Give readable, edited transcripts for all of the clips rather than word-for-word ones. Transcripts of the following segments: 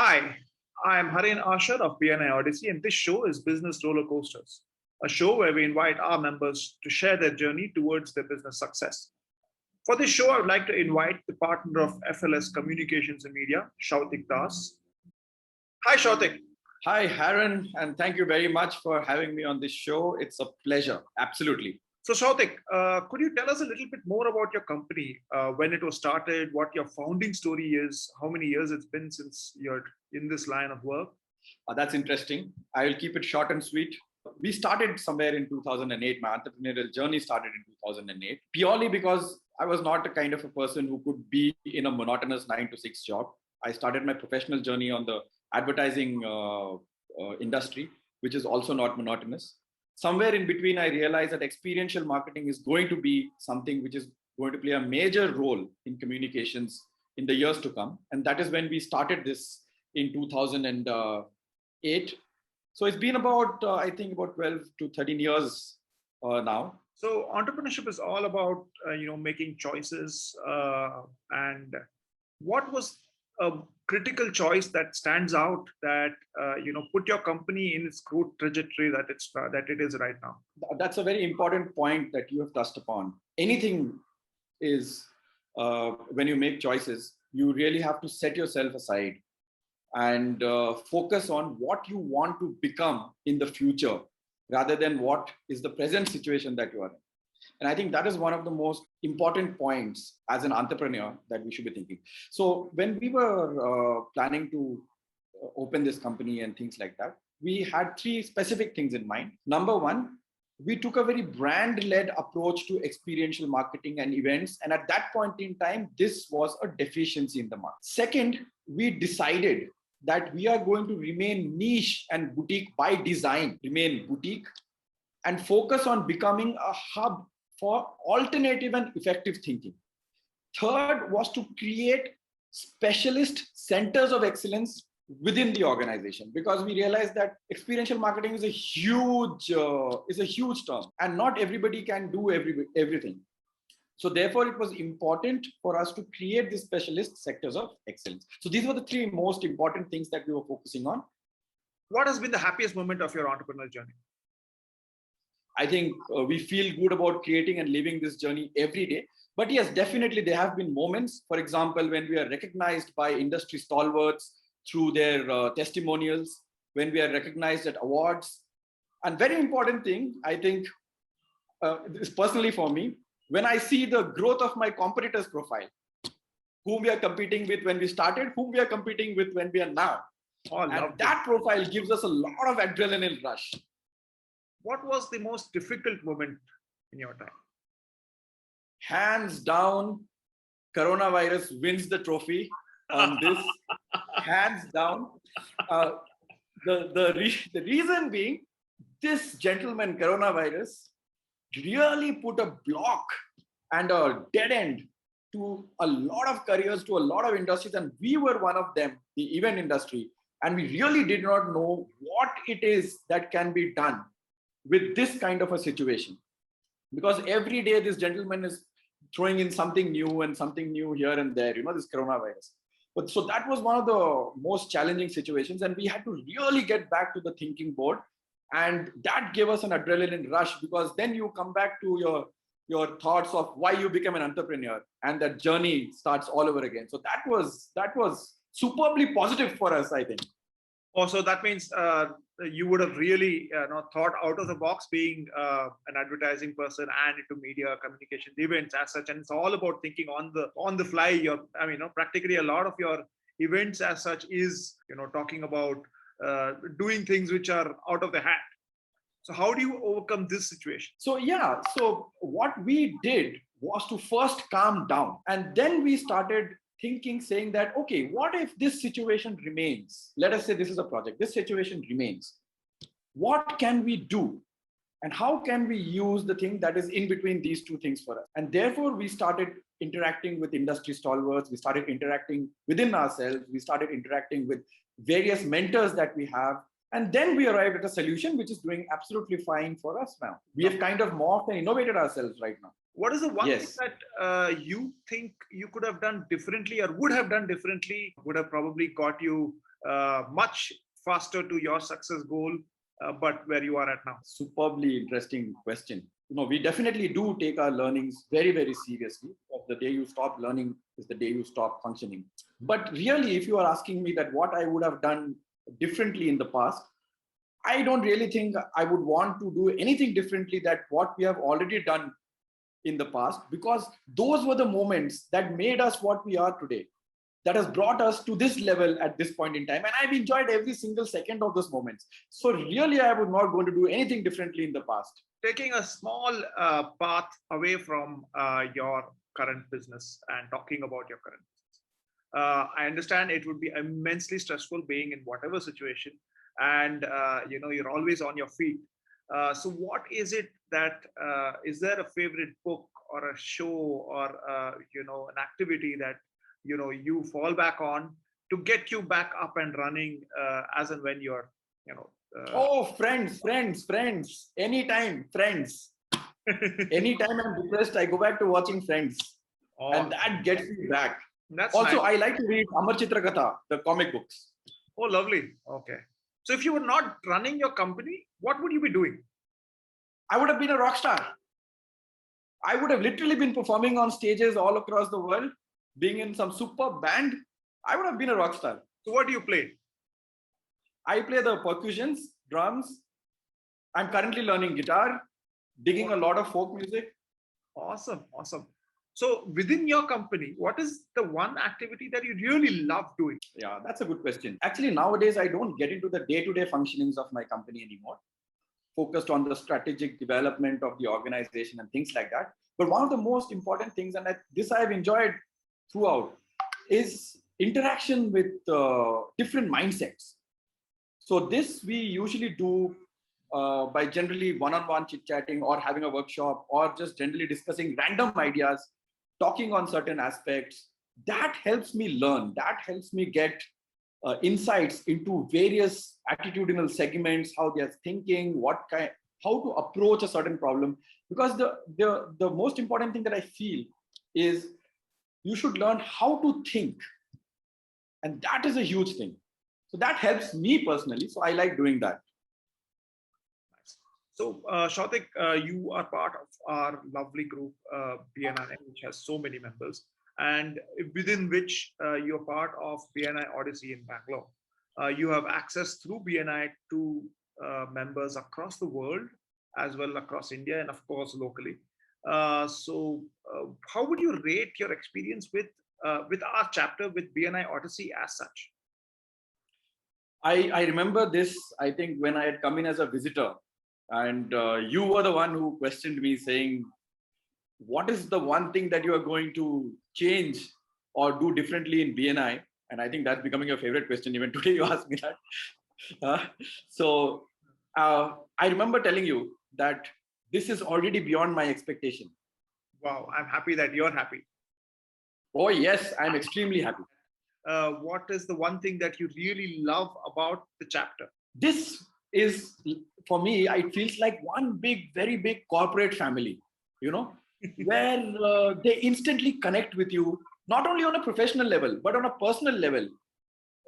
Hi, I am Harin Ashar of PBNR Odyssey, and this show is Business Roller Coasters, a show where we invite our members to share their journey towards their business success. For this show, I would like to invite the partner of FLS Communications and Media, Shautick Das. Hi, Shautick. Hi, Haran, and thank you very much for having me on this show. It's a pleasure. Absolutely. So, Shautick, could you tell us a little bit more about your company, when it was started, what your founding story is, how many years it's been since you're in this line of work? That's interesting. I will keep it short and sweet. We started somewhere in 2008. My entrepreneurial journey started in 2008, purely because I was not the kind of a person who could be in a monotonous 9 to 6 job. I started my professional journey on the advertising industry, which is also not monotonous. Somewhere in between, I realized that experiential marketing is going to be something which is going to play a major role in communications in the years to come. And that is when we started this in 2008. So it's been about, I think, about 12 to 13 years now. So entrepreneurship is all about, making choices. And what was a critical choice that stands out that put your company in its growth trajectory that it is right now? That's a very important point that you have touched upon. Anything is when you make choices, you really have to set yourself aside and focus on what you want to become in the future rather than what is the present situation that you are in. And I think that is one of the most important points as an entrepreneur that we should be thinking. So when we were planning to open this company and things like that, we had three specific things in mind. Number one, we took a very brand-led approach to experiential marketing and events. And at that point in time, this was a deficiency in the market. Second, we decided that we are going to remain niche and boutique by design, remain boutique, and focus on becoming a hub for alternative and effective thinking. Third was to create specialist centers of excellence within the organization, because we realized that experiential marketing is a huge term, and not everybody can do everything. So therefore, it was important for us to create these specialist sectors of excellence. So these were the three most important things that we were focusing on. What has been the happiest moment of your entrepreneurial journey? I think we feel good about creating and living this journey every day. But yes, definitely there have been moments, for example, when we are recognized by industry stalwarts through their testimonials, when we are recognized at awards. And very important thing, I think, is personally for me, when I see the growth of my competitors' profile, whom we are competing with when we started, whom we are competing with when we are now. And that profile gives us a lot of adrenaline rush. What was the most difficult moment in your time? Hands down, coronavirus wins the trophy on this. Hands down. The reason being, this gentleman, coronavirus, really put a block and a dead end to a lot of careers, to a lot of industries, and we were one of them, the event industry. And we really did not know what it is that can be done with this kind of a situation, because every day this gentleman is throwing in something new and something new here and there, this coronavirus. But so that was one of the most challenging situations, and we had to really get back to the thinking board, and that gave us an adrenaline rush, because then you come back to your thoughts of why you became an entrepreneur, and that journey starts all over again. So that was superbly positive for us, I think. Oh, so that means you would have really thought out of the box, being an advertising person and into media, communication, events as such, and it's all about thinking on the fly. Practically a lot of your events as such is talking about doing things which are out of the hat. So how do you overcome this situation? So what we did was to first calm down, and then we started thinking, saying that, okay, what if this situation remains? Let us say this is a project, this situation remains. What can we do? And how can we use the thing that is in between these two things for us? And therefore, we started interacting with industry stalwarts. We started interacting within ourselves. We started interacting with various mentors that we have. And then we arrived at a solution which is doing absolutely fine for us now. We have kind of morphed and innovated ourselves right now. What is the one thing that you think you could have done differently or would have done differently, would have probably got you much faster to your success goal, but where you are at now? Superbly interesting question. We definitely do take our learnings very, very seriously. The day you stop learning is the day you stop functioning. But really, if you are asking me that what I would have done differently in the past, I don't really think I would want to do anything differently than what we have already done in the past, because those were the moments that made us what we are today, that has brought us to this level at this point in time. And I've enjoyed every single second of those moments. So really, I was not going to do anything differently in the past. Taking a small path away from your current business and talking about your current business, I understand it would be immensely stressful being in whatever situation, and you're always on your feet. So what is it that is there a favorite book or a show or an activity that you fall back on to get you back up and running as and when you're Oh, friends. Anytime, Friends. Anytime I'm depressed, I go back to watching Friends. Oh, and that gets me back. That's also nice. I like to read Amar Chitrakatha, the comic books. Oh, lovely. Okay. So if you were not running your company, what would you be doing? I would have been a rock star. I would have literally been performing on stages all across the world, being in some superb band. I would have been a rock star. So what do you play? I play the percussions, drums. I'm currently learning guitar, digging a lot of folk music. Awesome. So within your company, what is the one activity that you really love doing? Yeah, that's a good question. Actually, nowadays, I don't get into the day-to-day functionings of my company anymore, focused on the strategic development of the organization and things like that. But one of the most important things, and this I've enjoyed throughout, is interaction with different mindsets. So this we usually do by generally one-on-one chit-chatting or having a workshop or just generally discussing random ideas, talking on certain aspects. That helps me learn. That helps me get insights into various attitudinal segments, how they're thinking, how to approach a certain problem. Because the most important thing that I feel is you should learn how to think. And that is a huge thing. So that helps me personally. So I like doing that. So Shautick, you are part of our lovely group, BNI, which has so many members, and within which you're part of BNI Odyssey in Bangalore. You have access through BNI to members across the world, as well across India, and of course locally. So how would you rate your experience with our chapter with BNI Odyssey as such? I remember this, I think, when I had come in as a visitor, and you were the one who questioned me saying, what is the one thing that you are going to change or do differently in BNI? And I think that's becoming your favorite question. Even today you asked me that. So I remember telling you that this is already beyond my expectation. Wow, I'm happy that you're happy. Oh yes, I'm extremely happy. What is the one thing that you really love about the chapter? This is, for me, it feels like one big, very big corporate family, where they instantly connect with you, not only on a professional level, but on a personal level.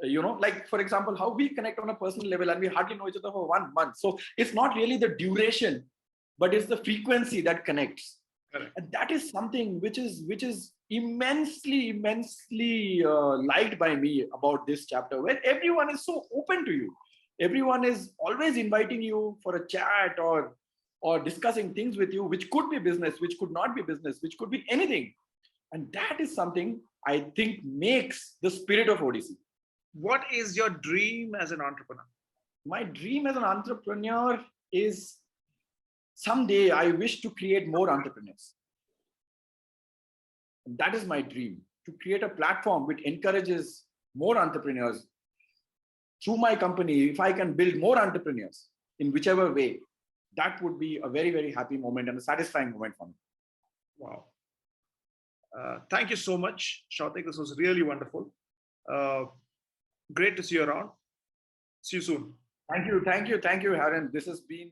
Like, for example, how we connect on a personal level and we hardly know each other for 1 month. So it's not really the duration, but it's the frequency that connects. Correct. And that is something which is immensely liked by me about this chapter, where everyone is so open to you. Everyone is always inviting you for a chat or discussing things with you, which could be business, which could not be business, which could be anything. And that is something I think makes the spirit of Odyssey. What is your dream as an entrepreneur? My dream as an entrepreneur is someday I wish to create more entrepreneurs. And that is my dream, to create a platform which encourages more entrepreneurs. Through my company, if I can build more entrepreneurs in whichever way, that would be a very, very happy moment and a satisfying moment for me. Wow. Thank you so much, Shautick. This was really wonderful. Great to see you around. See you soon. Thank you, Haran. This has been